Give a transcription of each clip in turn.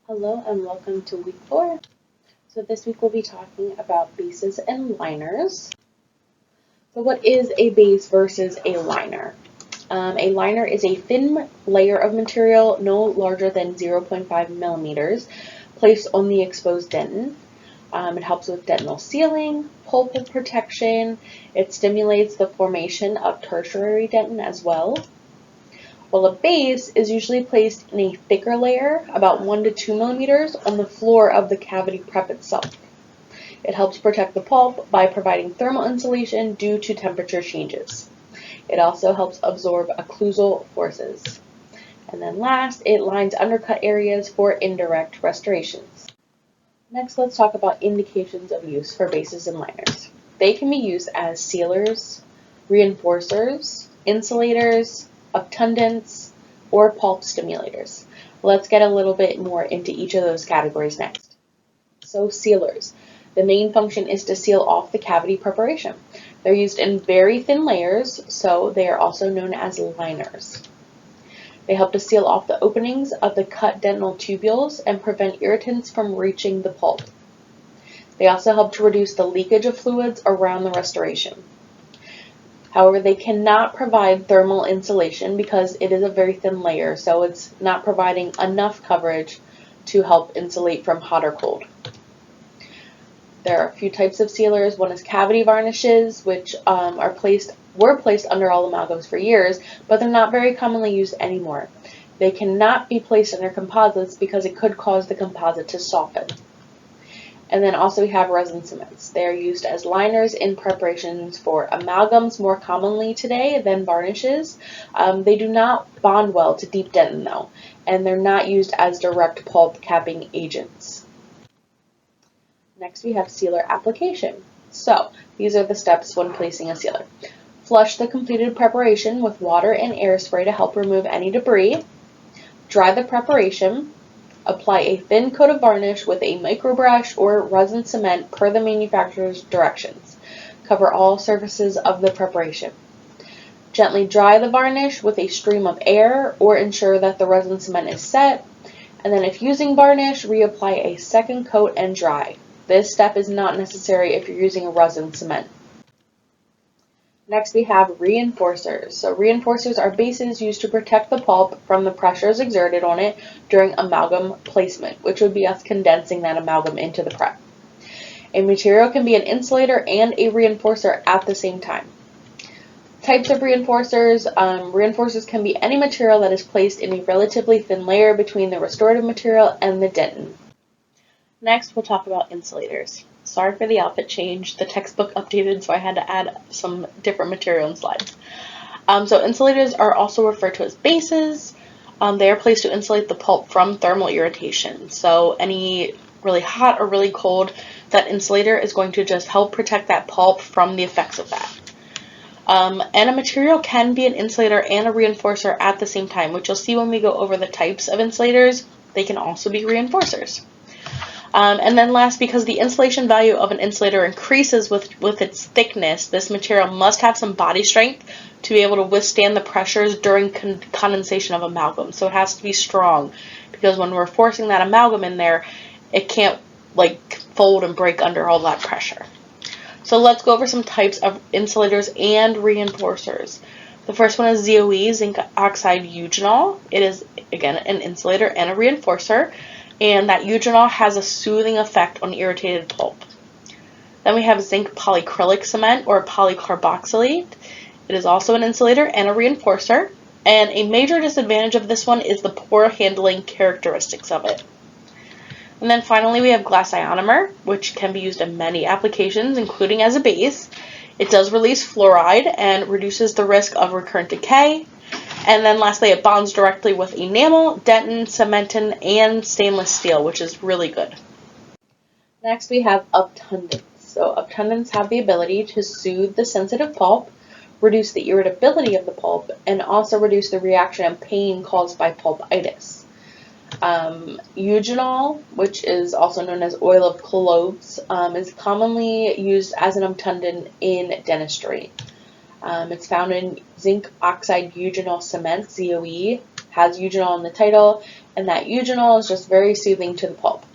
Hello and welcome to week 4. So this week we'll be talking about bases and liners. So what is a base versus a liner? A liner is a thin layer of material no larger than 0.5 millimeters placed on the exposed dentin. It helps with dentinal sealing, pulp protection. It stimulates the formation of tertiary dentin as well. Well, a base is usually placed in a thicker layer, about 1 to 2 millimeters, on the floor of the cavity prep itself. It helps protect the pulp by providing thermal insulation due to temperature changes. It also helps absorb occlusal forces. And then last, it lines undercut areas for indirect restorations. Next, let's talk about indications of use for bases and liners. They can be used as sealers, reinforcers, insulators, obtundants, or pulp stimulators. Let's get a little bit more into each of those categories next. So sealers. The main function is to seal off the cavity preparation. They're used in very thin layers, so they are also known as liners. They help to seal off the openings of the cut dentinal tubules and prevent irritants from reaching the pulp. They also help to reduce the leakage of fluids around the restoration. However, they cannot provide thermal insulation because it is a very thin layer, so it's not providing enough coverage to help insulate from hot or cold. There are a few types of sealers. One is cavity varnishes, which were placed under all amalgams for years, but they're not very commonly used anymore. They cannot be placed under composites because it could cause the composite to soften. And then also we have resin cements. They are used as liners in preparations for amalgams more commonly today than varnishes. They do not bond well to deep dentin though, and they're not used as direct pulp capping agents. Next we have sealer application. So these are the steps when placing a sealer. Flush the completed preparation with water and air spray to help remove any debris. Dry the preparation. Apply a thin coat of varnish with a microbrush or resin cement per the manufacturer's directions. Cover all surfaces of the preparation. Gently dry the varnish with a stream of air or ensure that the resin cement is set. And then if using varnish, reapply a second coat and dry. This step is not necessary if you're using a resin cement. Next we have reinforcers. So reinforcers are bases used to protect the pulp from the pressures exerted on it during amalgam placement, which would be us condensing that amalgam into the prep. A material can be an insulator and a reinforcer at the same time. Types of reinforcers. Reinforcers can be any material that is placed in a relatively thin layer between the restorative material and the dentin. Next, we'll talk about insulators. Sorry for the outfit change. The textbook updated, so I had to add some different material and slides. So insulators are also referred to as bases. They are placed to insulate the pulp from thermal irritation. So any really hot or really cold, that insulator is going to just help protect that pulp from the effects of that. And a material can be an insulator and a reinforcer at the same time, which you'll see when we go over the types of insulators. They can also be reinforcers. And then last, because the insulation value of an insulator increases with its thickness, this material must have some body strength to be able to withstand the pressures during condensation of amalgam. So it has to be strong, because when we're forcing that amalgam in there, it can't fold and break under all that pressure. So let's go over some types of insulators and reinforcers. The first one is ZOE, zinc oxide eugenol. It is, again, an insulator and a reinforcer. And that eugenol has a soothing effect on irritated pulp. Then we have zinc polyacrylic cement or polycarboxylate. It is also an insulator and a reinforcer, and a major disadvantage of this one is the poor handling characteristics of it. And then finally we have glass ionomer, which can be used in many applications, including as a base. It does release fluoride and reduces the risk of recurrent decay. And then lastly, it bonds directly with enamel, dentin, cementin, and stainless steel, which is really good. Next, we have obtundants. So obtundants have the ability to soothe the sensitive pulp, reduce the irritability of the pulp, and also reduce the reaction and pain caused by pulpitis. Eugenol, which is also known as oil of cloves, is commonly used as an obtundant in dentistry. It's found in zinc oxide eugenol cement, ZOE, has eugenol in the title, and that eugenol is just very soothing to the pulp.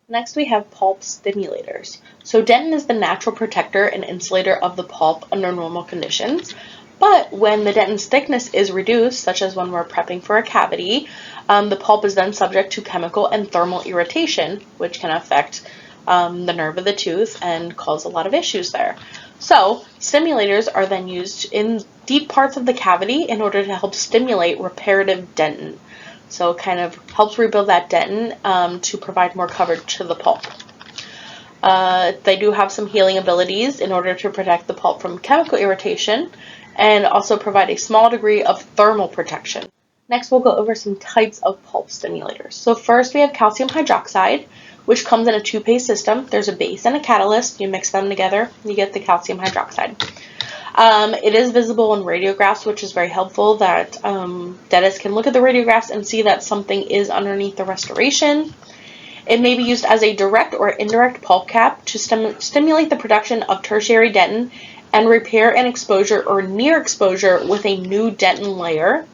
Next, we have pulp stimulators. So dentin is the natural protector and insulator of the pulp under normal conditions. But when the dentin's thickness is reduced, such as when we're prepping for a cavity, the pulp is then subject to chemical and thermal irritation, which can affect the nerve of the tooth and cause a lot of issues there. So stimulators are then used in deep parts of the cavity in order to help stimulate reparative dentin. So it kind of helps rebuild that dentin to provide more coverage to the pulp. They do have some healing abilities in order to protect the pulp from chemical irritation and also provide a small degree of thermal protection. Next, we'll go over some types of pulp stimulators. So first, we have calcium hydroxide, which comes in a two-phase system. There's a base and a catalyst. You mix them together, you get the calcium hydroxide. It is visible in radiographs, which is very helpful that dentists can look at the radiographs and see that something is underneath the restoration. It may be used as a direct or indirect pulp cap to stimulate the production of tertiary dentin and repair an exposure or near exposure with a new dentin layer.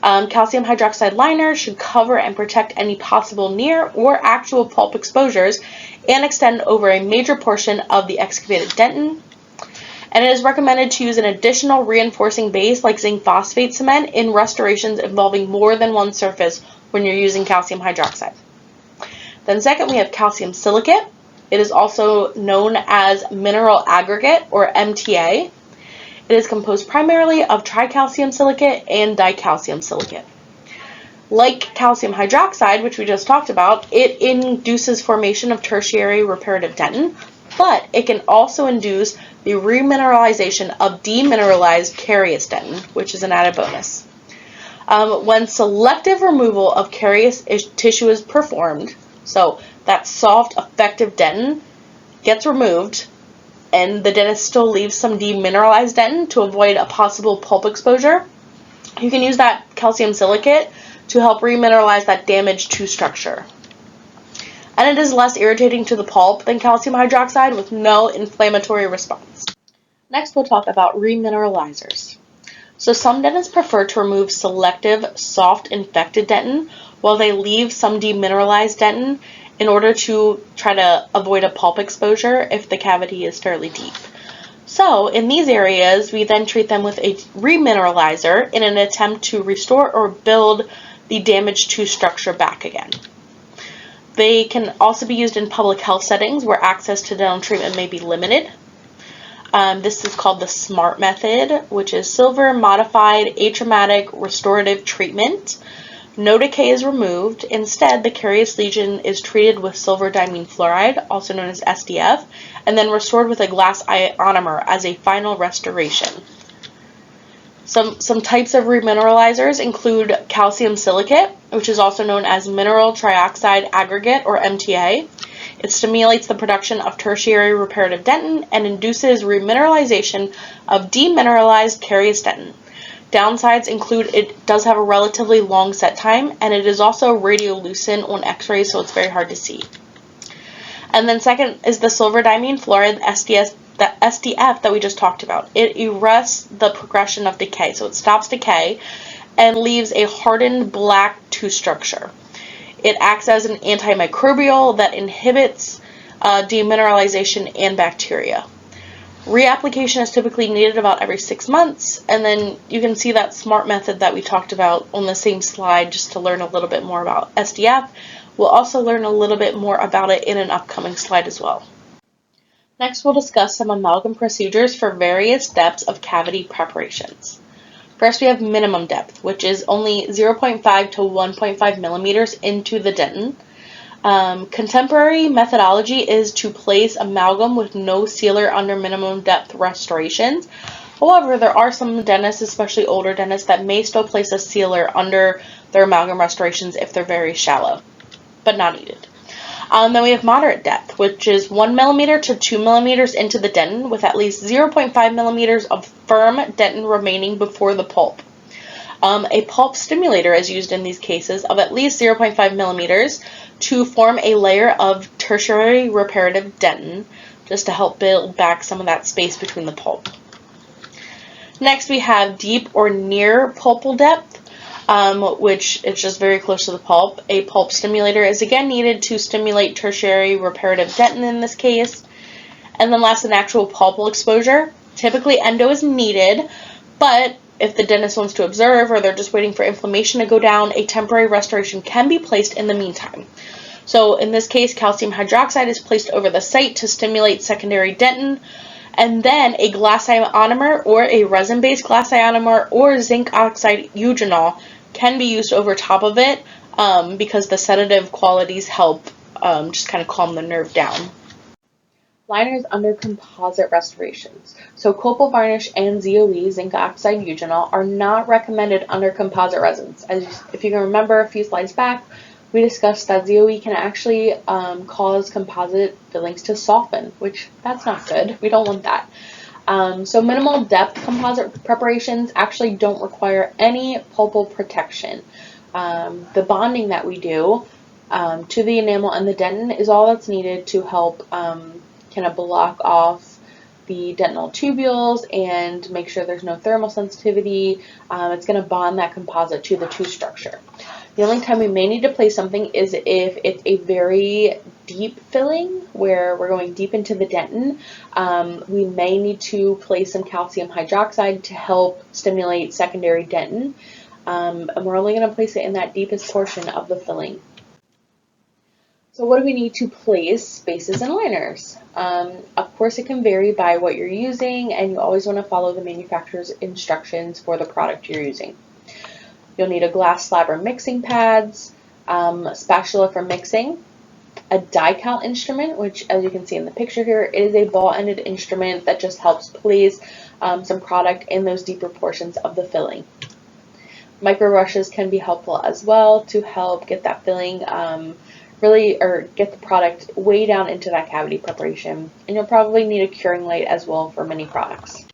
Calcium hydroxide liner should cover and protect any possible near or actual pulp exposures and extend over a major portion of the excavated dentin. And it is recommended to use an additional reinforcing base like zinc phosphate cement in restorations involving more than one surface when you're using calcium hydroxide. Then second, we have calcium silicate. It is also known as mineral aggregate, or MTA. It is composed primarily of tricalcium silicate and dicalcium silicate. Like calcium hydroxide, which we just talked about, it induces formation of tertiary reparative dentin, but it can also induce the remineralization of demineralized carious dentin, which is an added bonus. When selective removal of carious tissue is performed, so that soft, effective dentin gets removed, and the dentist still leaves some demineralized dentin to avoid a possible pulp exposure, you can use that calcium silicate to help remineralize that damaged tooth structure. And it is less irritating to the pulp than calcium hydroxide with no inflammatory response. Next, we'll talk about remineralizers. So some dentists prefer to remove selective, soft, infected dentin while they leave some demineralized dentin in order to try to avoid a pulp exposure if the cavity is fairly deep. So in these areas, we then treat them with a remineralizer in an attempt to restore or build the damaged tooth structure back again. They can also be used in public health settings where access to dental treatment may be limited. This is called the SMART method, which is silver modified atraumatic restorative treatment. No decay is removed. Instead, the carious lesion is treated with silver diamine fluoride, also known as SDF, and then restored with a glass ionomer as a final restoration. Some types of remineralizers include calcium silicate, which is also known as mineral trioxide aggregate, or MTA. It stimulates the production of tertiary reparative dentin and induces remineralization of demineralized carious dentin. Downsides include it does have a relatively long set time, and it is also radiolucent on x-rays, so it's very hard to see. And then second is the silver diamine fluoride, the SDF that we just talked about. It arrests the progression of decay, so it stops decay and leaves a hardened black tooth structure. It acts as an antimicrobial that inhibits demineralization and bacteria. Reapplication is typically needed about every 6 months, and then you can see that SMART method that we talked about on the same slide just to learn a little bit more about SDF. We'll also learn a little bit more about it in an upcoming slide as well. Next, we'll discuss some amalgam procedures for various depths of cavity preparations. First, we have minimum depth, which is only 0.5 to 1.5 millimeters into the dentin. Contemporary methodology is to place amalgam with no sealer under minimum depth restorations. However, there are some dentists, especially older dentists, that may still place a sealer under their amalgam restorations if they're very shallow, but not needed. Then we have moderate depth, which is 1 millimeter to 2 millimeters into the dentin with at least 0.5 millimeters of firm dentin remaining before the pulp. A pulp stimulator is used in these cases of at least 0.5 millimeters to form a layer of tertiary reparative dentin, just to help build back some of that space between the pulp. Next, we have deep or near pulpal depth. which is just very close to the pulp. A pulp stimulator is again needed to stimulate tertiary reparative dentin in this case. And then last, an actual pulpal exposure. Typically endo is needed, but if the dentist wants to observe or they're just waiting for inflammation to go down, a temporary restoration can be placed in the meantime. So in this case, calcium hydroxide is placed over the site to stimulate secondary dentin, and then a glass ionomer or a resin-based glass ionomer or zinc oxide eugenol can be used over top of it because the sedative qualities help just kind of calm the nerve down. Liners under composite restorations. So copal varnish and ZOE, zinc oxide eugenol, are not recommended under composite resins. As if you can remember a few slides back, we discussed that ZOE can actually cause composite fillings to soften, which that's not good. We don't want that. So minimal depth composite preparations actually don't require any pulpal protection. The bonding that we do to the enamel and the dentin is all that's needed to help kind of block off the dentinal tubules and make sure there's no thermal sensitivity. It's going to bond that composite to the tooth structure. The only time we may need to place something is if it's a very deep filling where we're going deep into the dentin. We may need to place some calcium hydroxide to help stimulate secondary dentin. And we're only going to place it in that deepest portion of the filling. So what do we need to place bases and liners? Of course, it can vary by what you're using, and you always want to follow the manufacturer's instructions for the product you're using. You'll need a glass slab or mixing pads, a spatula for mixing, a die count instrument, which as you can see in the picture here, is a ball-ended instrument that just helps place some product in those deeper portions of the filling. Micro rushes can be helpful as well to help get that filling get the product way down into that cavity preparation. And you'll probably need a curing light as well for many products.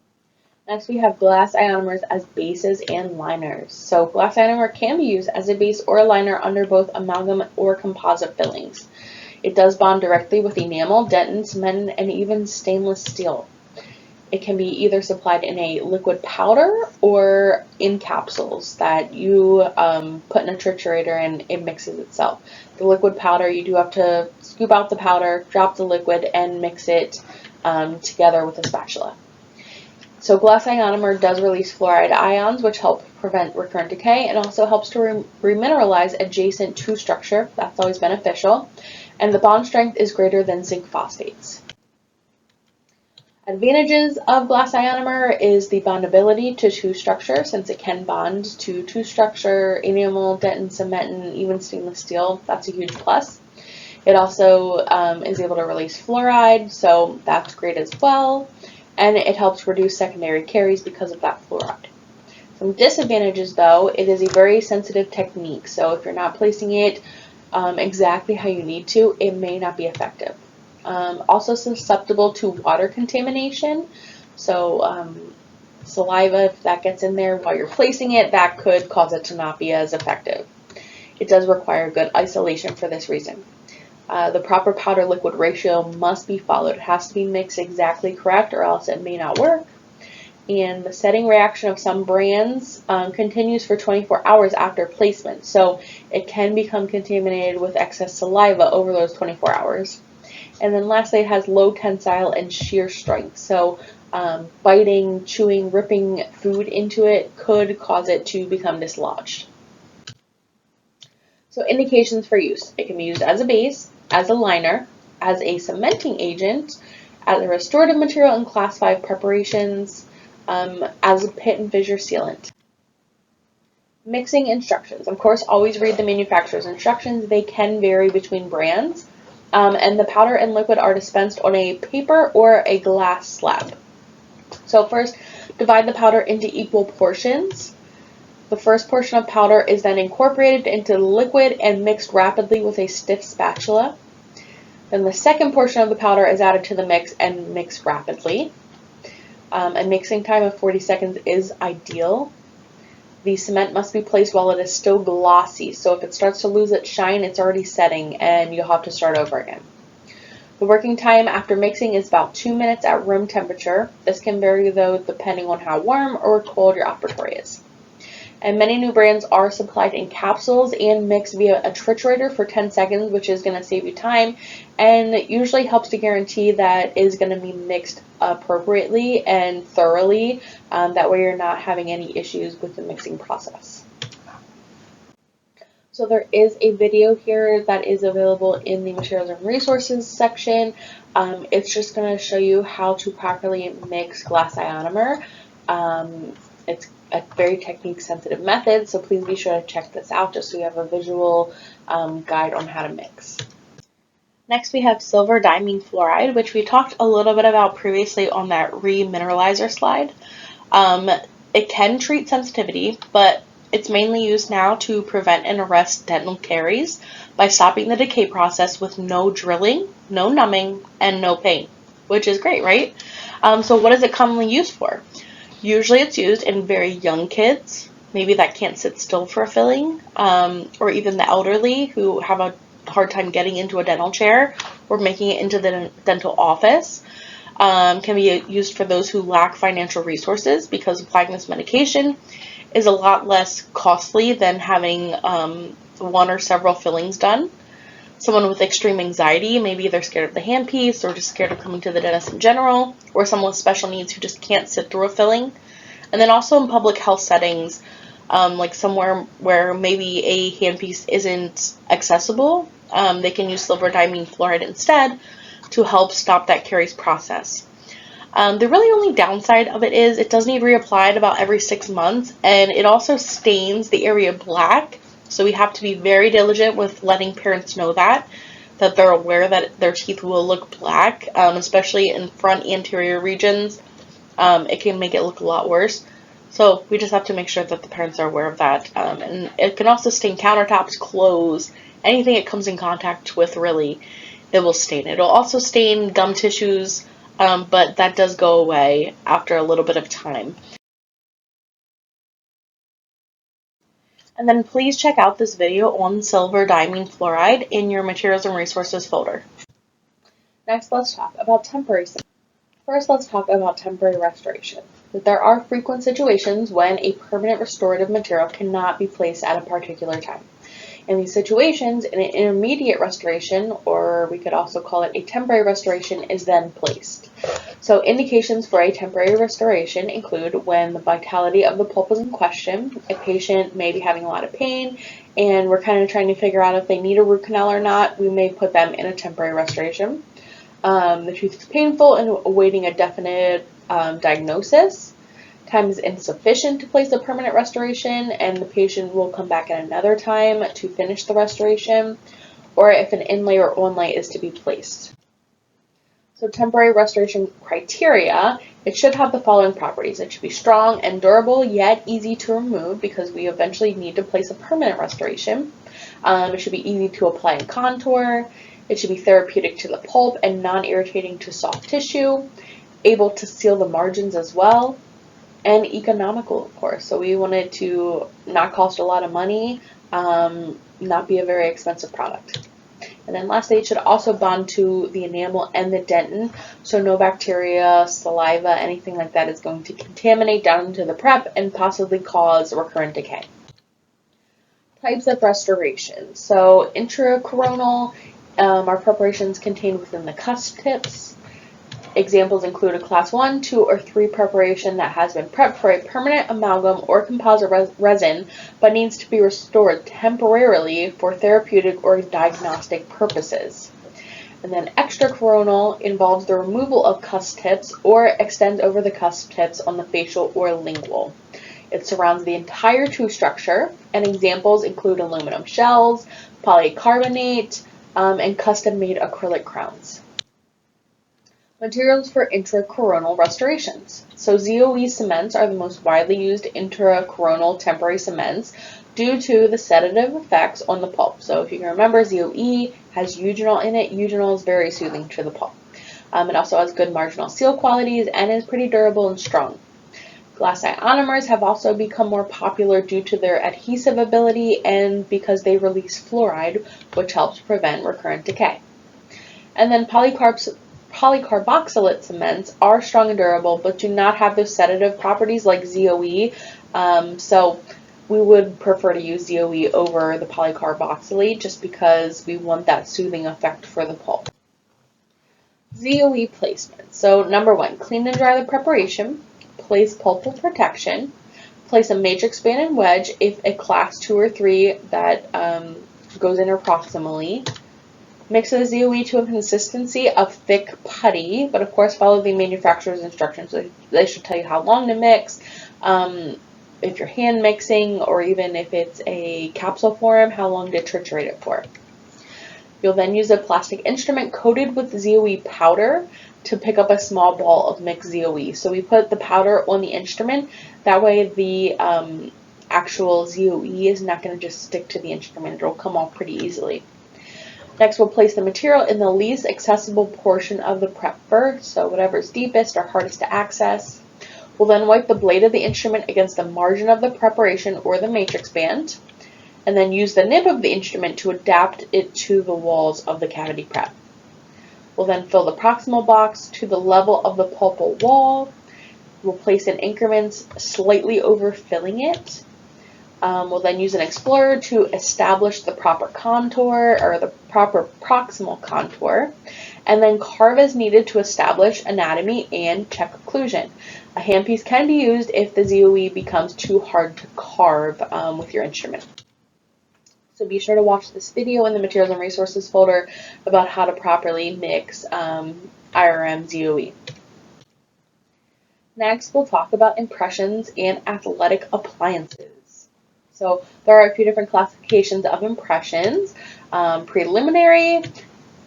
Next, we have glass ionomers as bases and liners. So glass ionomer can be used as a base or a liner under both amalgam or composite fillings. It does bond directly with enamel, dentin, cement, and even stainless steel. It can be either supplied in a liquid powder or in capsules that you put in a triturator and it mixes itself. The liquid powder, you do have to scoop out the powder, drop the liquid, and mix it together with a spatula. So glass ionomer does release fluoride ions, which help prevent recurrent decay, and also helps to remineralize adjacent tooth structure. That's always beneficial. And the bond strength is greater than zinc phosphates. Advantages of glass ionomer is the bondability to tooth structure, since it can bond to tooth structure, enamel, dentin, cement, and even stainless steel. That's a huge plus. It also is able to release fluoride, so that's great as well. And it helps reduce secondary caries because of that fluoride. Some disadvantages, though, it is a very sensitive technique, so if you're not placing it exactly how you need to, it may not be effective. Also susceptible to water contamination, so saliva, if that gets in there while you're placing it, that could cause it to not be as effective. It does require good isolation for this reason. The proper powder-liquid ratio must be followed. It has to be mixed exactly correct or else it may not work. And the setting reaction of some brands continues for 24 hours after placement, so it can become contaminated with excess saliva over those 24 hours. And then lastly, it has low tensile and shear strength, so biting, chewing, ripping food into it could cause it to become dislodged. So indications for use. It can be used as a base, as a liner, as a cementing agent, as a restorative material in Class 5 preparations, as a pit and fissure sealant. Mixing instructions. Of course, always read the manufacturer's instructions. They can vary between brands. And the powder and liquid are dispensed on a paper or a glass slab. So first, divide the powder into equal portions. The first portion of powder is then incorporated into the liquid and mixed rapidly with a stiff spatula. Then the second portion of the powder is added to the mix and mixed rapidly. A mixing time of 40 seconds is ideal. The cement must be placed while it is still glossy, so if it starts to lose its shine, it's already setting and you'll have to start over again. The working time after mixing is about 2 minutes at room temperature. This can vary though depending on how warm or cold your operatory is. And many new brands are supplied in capsules and mixed via a triturator for 10 seconds, which is going to save you time and usually helps to guarantee that is going to be mixed appropriately and thoroughly. That way you're not having any issues with the mixing process. So there is a video here that is available in the materials and resources section. It's just going to show you how to properly mix glass ionomer. It's a very technique sensitive method, so please be sure to check this out just so you have a visual guide on how to mix. Next we have silver diamine fluoride, which we talked a little bit about previously on that remineralizer slide. It can treat sensitivity, but it's mainly used now to prevent and arrest dental caries by stopping the decay process with no drilling, no numbing, and no pain, which is great, right? So what is it commonly used for? Usually it's used in very young kids, maybe that can't sit still for a filling, or even the elderly who have a hard time getting into a dental chair or making it into the dental office. Can be used for those who lack financial resources, because applying this medication is a lot less costly than having one or several fillings done. Someone with extreme anxiety, maybe they're scared of the handpiece or just scared of coming to the dentist in general, or someone with special needs who just can't sit through a filling. And then also in public health settings, like somewhere where maybe a handpiece isn't accessible, they can use silver diamine fluoride instead to help stop that caries process. The really only downside of it is it does need reapplied about every 6 months, and it also stains the area black. So we have to be very diligent with letting parents know that they're aware that their teeth will look black, especially in front anterior regions. It can make it look a lot worse. So we just have to make sure that the parents are aware of that. And it can also stain countertops, clothes, anything it comes in contact with, really, it will stain. It'll also stain gum tissues, but that does go away after a little bit of time. And then please check out this video on silver diamine fluoride in your materials and resources folder. Next, let's talk about temporary. First, let's talk about temporary restoration. There are frequent situations when a permanent restorative material cannot be placed at a particular time. In these situations, an intermediate restoration, or we could also call it a temporary restoration, is then placed. So indications for a temporary restoration include when the vitality of the pulp is in question, a patient may be having a lot of pain, and we're kind of trying to figure out if they need a root canal or not. We may put them in a temporary restoration. The tooth is painful and awaiting a definite diagnosis. Time is insufficient to place a permanent restoration, and the patient will come back at another time to finish the restoration, or if an inlay or onlay is to be placed. So temporary restoration criteria, it should have the following properties. It should be strong and durable, yet easy to remove, because we eventually need to place a permanent restoration. It should be easy to apply and contour. It should be therapeutic to the pulp and non-irritating to soft tissue, able to seal the margins as well, and economical, of course. So we want it to not cost a lot of money, not be a very expensive product. And then lastly, it should also bond to the enamel and the dentin, so no bacteria, saliva, anything like that is going to contaminate down into the prep and possibly cause recurrent decay. Types of restoration. So intracoronal are preparations contained within the cusp tips. Examples include a class 1, 2, or 3 preparation that has been prepped for a permanent amalgam or composite resin, but needs to be restored temporarily for therapeutic or diagnostic purposes. And then extracoronal involves the removal of cusp tips or extends over the cusp tips on the facial or lingual. It surrounds the entire tooth structure, and examples include aluminum shells, polycarbonate, and custom-made acrylic crowns. Materials for intracoronal restorations. So ZOE cements are the most widely used intracoronal temporary cements due to the sedative effects on the pulp. So if you can remember, ZOE has eugenol in it. Eugenol is very soothing to the pulp. It also has good marginal seal qualities and is pretty durable and strong. Glass ionomers have also become more popular due to their adhesive ability and because they release fluoride, which helps prevent recurrent decay. And then polycarboxylate cements are strong and durable, but do not have those sedative properties like ZOE. So we would prefer to use ZOE over the polycarboxylate just because we want that soothing effect for the pulp. ZOE placement. So number 1, clean and dry the preparation. Place pulpal protection. Place a matrix band and wedge if a class 2 or 3 that goes interproximally. Mix the ZOE to a consistency of thick putty, but of course follow the manufacturer's instructions. So they should tell you how long to mix, if you're hand mixing, or even if it's a capsule form, how long to triturate it for. You'll then use a plastic instrument coated with ZOE powder to pick up a small ball of mixed ZOE. So we put the powder on the instrument, that way the actual ZOE is not going to just stick to the instrument, it'll come off pretty easily. Next, we'll place the material in the least accessible portion of the prep first, so whatever's deepest or hardest to access. We'll then wipe the blade of the instrument against the margin of the preparation or the matrix band, and then use the nib of the instrument to adapt it to the walls of the cavity prep. We'll then fill the proximal box to the level of the pulpal wall. We'll place in increments slightly overfilling it. We'll then use an explorer to establish the proper contour, or the proper proximal contour, and then carve as needed to establish anatomy and check occlusion. A handpiece can be used if the ZOE becomes too hard to carve with your instrument. So be sure to watch this video in the materials and resources folder about how to properly mix IRM ZOE. Next, we'll talk about impressions and athletic appliances. So there are a few different classifications of impressions: preliminary,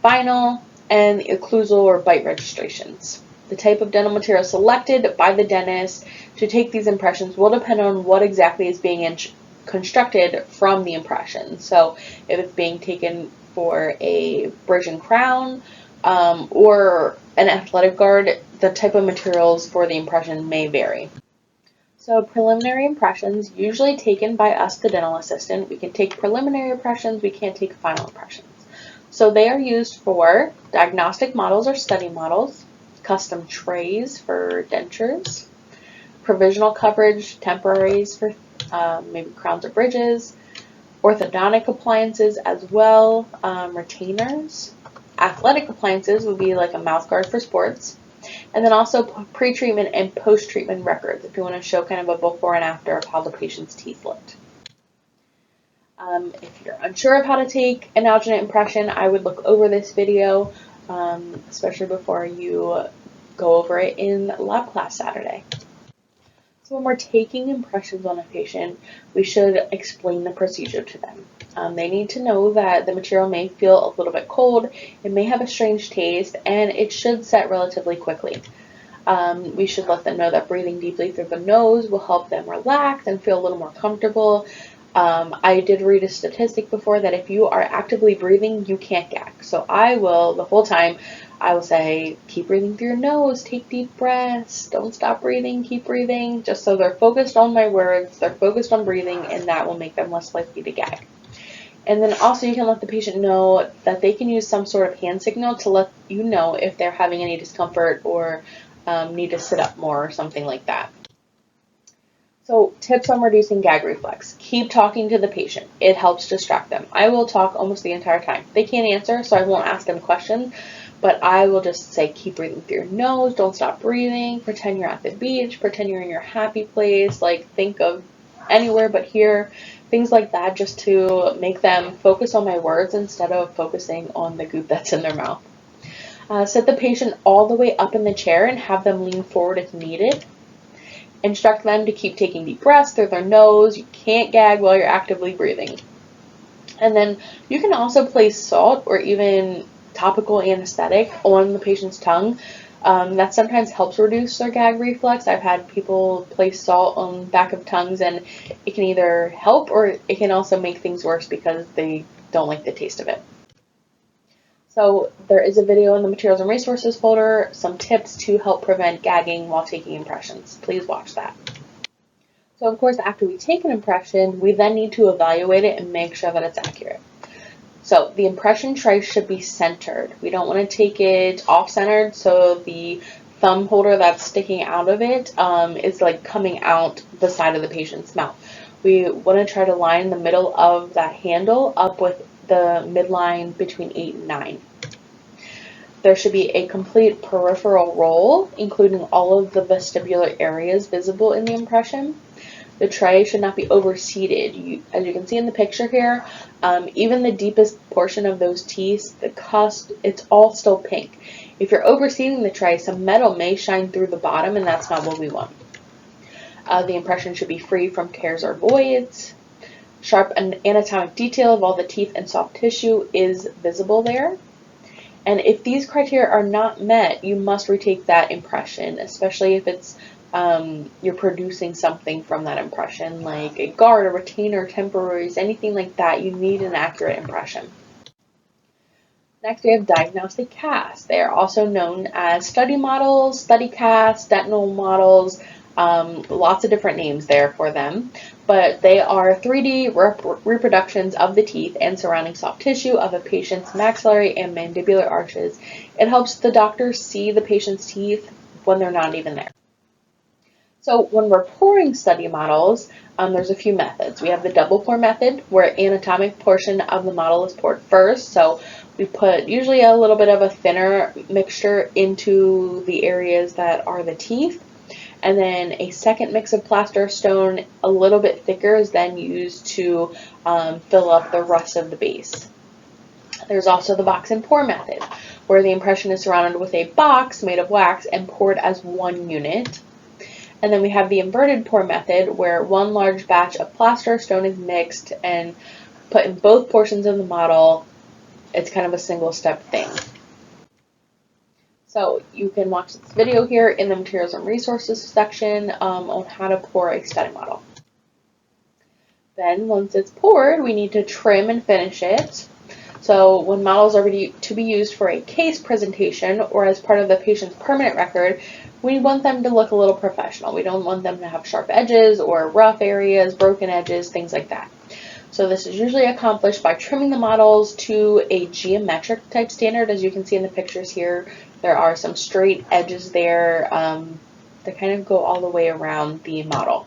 final, and occlusal or bite registrations. The type of dental material selected by the dentist to take these impressions will depend on what exactly is being constructed from the impression. So if it's being taken for a bridge and crown or an athletic guard, the type of materials for the impression may vary. So preliminary impressions, usually taken by us, the dental assistant. We can take preliminary impressions, we can't take final impressions. So they are used for diagnostic models or study models, custom trays for dentures, provisional coverage, temporaries for maybe crowns or bridges, orthodontic appliances as well, retainers. Athletic appliances would be like a mouth guard for sports. And then also pre-treatment and post-treatment records if you want to show kind of a before and after of how the patient's teeth looked. If you're unsure of how to take an alginate impression, I would look over this video, especially before you go over it in lab class Saturday. So when we're taking impressions on a patient, we should explain the procedure to them. They need to know that the material may feel a little bit cold, it may have a strange taste, and it should set relatively quickly. We should let them know that breathing deeply through the nose will help them relax and feel a little more comfortable. I did read a statistic before that if you are actively breathing, you can't gag. So I will, the whole time, I will say, keep breathing through your nose, take deep breaths, don't stop breathing, keep breathing, just so they're focused on my words, they're focused on breathing, and that will make them less likely to gag. And then also you can let the patient know that they can use some sort of hand signal to let you know if they're having any discomfort or need to sit up more or something like that. So tips on reducing gag reflex. Keep talking to the patient. It helps distract them. I will talk almost the entire time. They can't answer, so I won't ask them questions, but I will just say keep breathing through your nose, don't stop breathing, pretend you're at the beach, pretend you're in your happy place, like think of anywhere but here, things like that, just to make them focus on my words instead of focusing on the goop that's in their mouth. Sit the patient all the way up in the chair and have them lean forward if needed. Instruct them to keep taking deep breaths through their nose. You can't gag while you're actively breathing. And then you can also place salt or even topical anesthetic on the patient's tongue. That sometimes helps reduce their gag reflex. I've had people place salt on the back of tongues, and it can either help or it can also make things worse because they don't like the taste of it. So there is a video in the materials and resources folder, some tips to help prevent gagging while taking impressions. Please watch that. So of course, after we take an impression, we then need to evaluate it and make sure that it's accurate. So the impression tray should be centered. We don't want to take it off-centered, so the thumb holder that's sticking out of it is like coming out the side of the patient's mouth. we want to try to line the middle of that handle up with the midline between 8 and 9. There should be a complete peripheral roll, including all of the vestibular areas visible in the impression. The tray should not be overseated. As you can see in the picture here, even the deepest portion of those teeth, the cusp, it's all still pink. If you're overseating the tray, some metal may shine through the bottom, and that's not what we want. The impression should be free from tears or voids. Sharp and anatomic detail of all the teeth and soft tissue is visible there. And if these criteria are not met, you must retake that impression, especially if it's you're producing something from that impression, like a guard, a retainer, temporaries, anything like that. You need an accurate impression. Next, we have diagnostic casts. They are also known as study models, study casts, dental models, lots of different names there for them. But they are 3D reproductions of the teeth and surrounding soft tissue of a patient's maxillary and mandibular arches. It helps the doctor see the patient's teeth when they're not even there. So when we're pouring study models, there's a few methods. We have the double pour method, where anatomic portion of the model is poured first. So we put usually a little bit of a thinner mixture into the areas that are the teeth. And then a second mix of plaster or stone, a little bit thicker, is then used to fill up the rest of the base. There's also the box and pour method, where the impression is surrounded with a box made of wax and poured as one unit. And then we have the inverted pour method, where one large batch of plaster or stone is mixed and put in both portions of the model. It's kind of a single step thing. So you can watch this video here in the materials and resources section on how to pour a study model. Then once it's poured, we need to trim and finish it. So when models are to be used for a case presentation or as part of the patient's permanent record, we want them to look a little professional. We don't want them to have sharp edges or rough areas, broken edges, things like that. So this is usually accomplished by trimming the models to a geometric type standard. As you can see in the pictures here, there are some straight edges there that kind of go all the way around the model.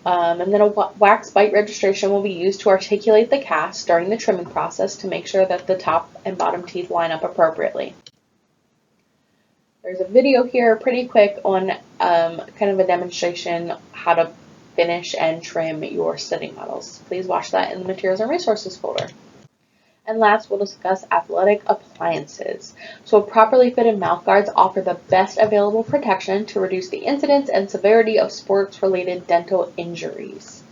And then a wax bite registration will be used to articulate the cast during the trimming process to make sure that the top and bottom teeth line up appropriately. There's a video here pretty quick on kind of a demonstration how to finish and trim your study models. Please watch that in the materials and resources folder. And last, we'll discuss athletic appliances. So properly fitted mouth guards offer the best available protection to reduce the incidence and severity of sports-related dental injuries.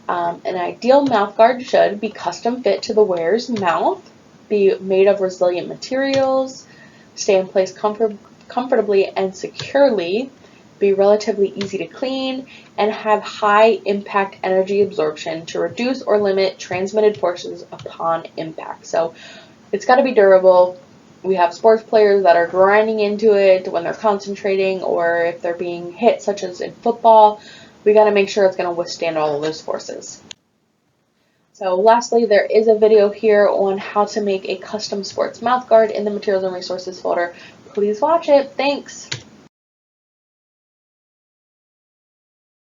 An ideal mouth guard should be custom fit to the wearer's mouth, be made of resilient materials, stay in place comfortably and securely, be relatively easy to clean, and have high impact energy absorption to reduce or limit transmitted forces upon impact. So it's got to be durable. We have sports players that are grinding into it when they're concentrating, or if they're being hit, such as in football, we got to make sure it's going to withstand all of those forces. So lastly, there is a video here on how to make a custom sports mouth guard in the materials and resources folder. Please watch it. Thanks.